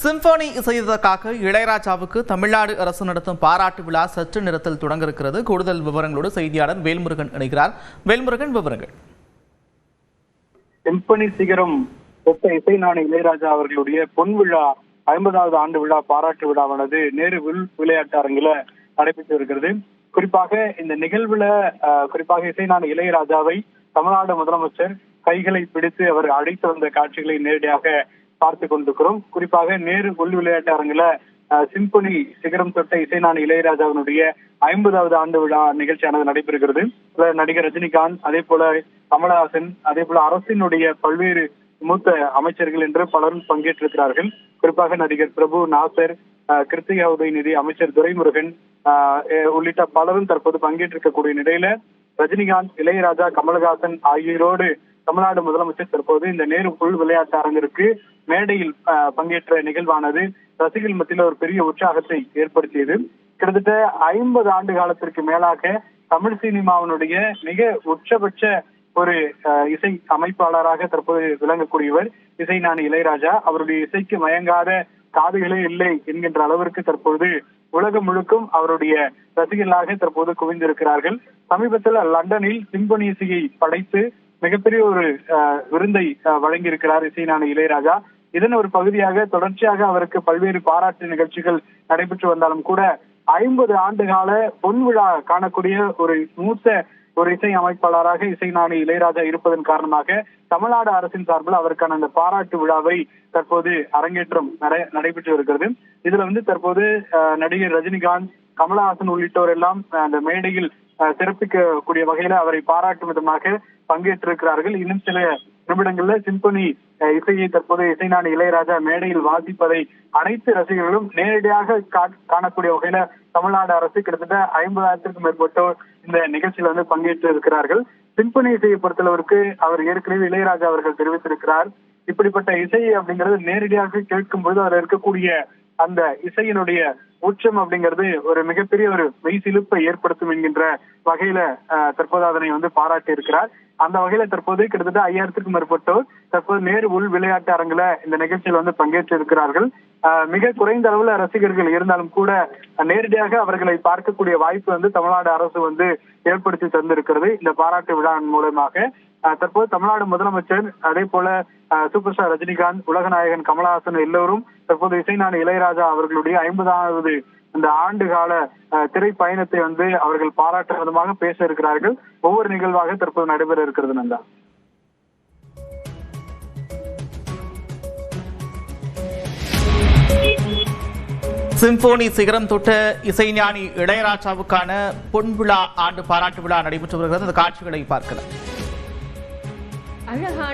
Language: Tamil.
சிம்பொனி இசையதற்காக இளையராஜாவுக்கு தமிழ்நாடு அரசு நடத்தும் பாராட்டு விழா சற்று நேரத்தில் தொடங்க இருக்கிறது. கூடுதல் விவரங்களோடு செய்தியாளர் வேல்முருகன் இணைகிறார். வேல்முருகன், விவரங்கள். சிம்பொனி சிகரம் ஒத்த இசைஞானி இளையராஜா அவர்களுடைய பொன் விழா 50வது ஆண்டு விழா பாராட்டு விழாவானது நேரு விளையாட்டு அரங்கில நடைபெற்று இருக்கிறது. குறிப்பாக இந்த நிகழ்வுல குறிப்பாக இசைஞானி இளையராஜாவை தமிழ்நாடு முதலமைச்சர் கைகளை பிடித்து அவர் அழைத்து வந்த காட்சிகளை நேரடியாக பார்த்து கொண்டிருக்கிறோம். குறிப்பாக நேரு விளையாட்டு அரங்கில சிம்பொனி சிகரம் தொட்ட இசைஞானி இளையராஜாவினுடைய 50வது ஆண்டு விழா நிகழ்ச்சியானது நடைபெறுகிறது. நடிகர் ரஜினிகாந்த், அதே போல கமலஹாசன், அதே போல அரசினுடைய பல்வேறு மூத்த அமைச்சர்கள் என்று பலரும் பங்கேற்றிருக்கிறார்கள். குறிப்பாக நடிகர் பிரபு, நாசர், கிருத்திகா உதயநிதி, அமைச்சர் துரைமுருகன் உள்ளிட்ட பலரும் தற்போது பங்கேற்றிருக்கக்கூடிய நிலையில ரஜினிகாந்த், இளையராஜா, கமலஹாசன் ஆகியோரோடு தமிழ்நாடு முதலமைச்சர் தற்போது இந்த நேரு விளையாட்டு அரங்கிற்கு மேடையில் பங்கேற்ற நிகழ்வானது ரசிகர்கள் மத்தியில் ஒரு பெரிய உற்சாகத்தை ஏற்படுத்தியது. கிட்டத்தட்ட 50 ஆண்டு காலத்திற்கு மேலாக தமிழ் சினிமாவினுடைய மிக உச்சபட்ச ஒரு இசை அமைப்பாளராக தற்போது விளங்கக்கூடியவர் இசைஞானி இளையராஜா. அவருடைய இசைக்கு மயங்காத காதுகளே இல்லை என்கின்ற அளவிற்கு தற்போது உலகம் முழுக்கும் அவருடைய ரசிகர்களாக தற்போது குவிந்திருக்கிறார்கள். சமீபத்தில் லண்டனில் சிம்பொனி இசையை படைத்து மிகப்பெரிய ஒரு விருந்தை வழங்கியிருக்கிறார் இசைஞானி இளையராஜா. இதன் ஒரு பகுதியாக தொடர்ச்சியாக அவருக்கு பல்வேறு பாராட்டு நிகழ்ச்சிகள் நடைபெற்று வந்தாலும் கூட 50 ஆண்டு கால பொன் விழா காணக்கூடிய ஒரு மூத்த ஒரு இசை அமைப்பாளராக இசைஞானி இளையராஜா இருப்பதன் காரணமாக தமிழ்நாடு அரசின் சார்பில் அவருக்கான அந்த பாராட்டு விழாவை தற்போது அரங்கேற்றம் நடைபெற்று வருகிறது. இதுல தற்போது நடிகர் ரஜினிகாந்த், கமலஹாசன் உள்ளிட்டோர் எல்லாம் அந்த மேடையில் சிறப்பிக்கக்கூடிய வகையில அவரை பாராட்டும் விதமாக பங்கேற்றிருக்கிறார்கள். இன்னும் சில நிமிடங்கள்ல சிம்பொனி இசையை தற்போது இசைஞானி இளையராஜா மேடையில் வாசிப்பதை அனைத்து ரசிகர்களும் நேரடியாக காணக்கூடிய வகையில தமிழ்நாடு அரசு கிட்டத்தட்ட 50,000க்கும் மேற்பட்டோர் இந்த நிகழ்ச்சியில பங்கேற்று இருக்கிறார்கள். சிம்பொனி இசையை பொறுத்தளவிற்கு அவர் ஏற்கனவே இளையராஜா அவர்கள் தெரிவித்திருக்கிறார், இப்படிப்பட்ட இசை அப்படிங்கிறது நேரடியாக கேட்கும் பொழுது அதுல இருக்கக்கூடிய அந்த இசையினுடைய உச்சம் அப்படிங்கிறது ஒரு மிகப்பெரிய ஒரு மெய்சிலிப்பை ஏற்படுத்தும் என்கின்ற வகையில தற்போது அதனை பாராட்டி இருக்கிறார். அந்த வகையில தற்போது கிட்டத்தட்ட 5000க்கும் மேற்பட்டோர் தற்போது நேரு விளையாட்டு அரங்குல இந்த நிகழ்ச்சியில் பங்கேற்று இருக்கிறார்கள். மிக குறைந்த அளவுல ரசிகர்கள் இருந்தாலும் கூட நேரடியாக அவர்களை பார்க்கக்கூடிய வாய்ப்பு தமிழ்நாடு அரசு ஏற்படுத்தி தந்திருக்கிறது இந்த பாராட்டு விழா மூலமாக. தற்போது தமிழ்நாடு முதலமைச்சர், அதே போல சூப்பர் ஸ்டார் ரஜினிகாந்த், உலகநாயகன் கமலஹாசன் எல்லோரும் தற்போது இசைஞானி இளையராஜா அவர்களுடைய 50வது இந்த ஆண்டு கால திரை பயணத்தை அவர்கள் பாராட்டு விதமாக பேச இருக்கிறார்கள். ஒவ்வொரு நிகழ்வாக தற்போது நடைபெற இருக்கிறது. நந்தா, சிம்பொனி சிகரம் தொட்ட இசைஞானி இளையராஜாவுக்கான பொன் விழா ஆண்டு பாராட்டு விழா நடைபெற்று வருகிறது. அந்த காட்சிகளை பார்க்கலாம்.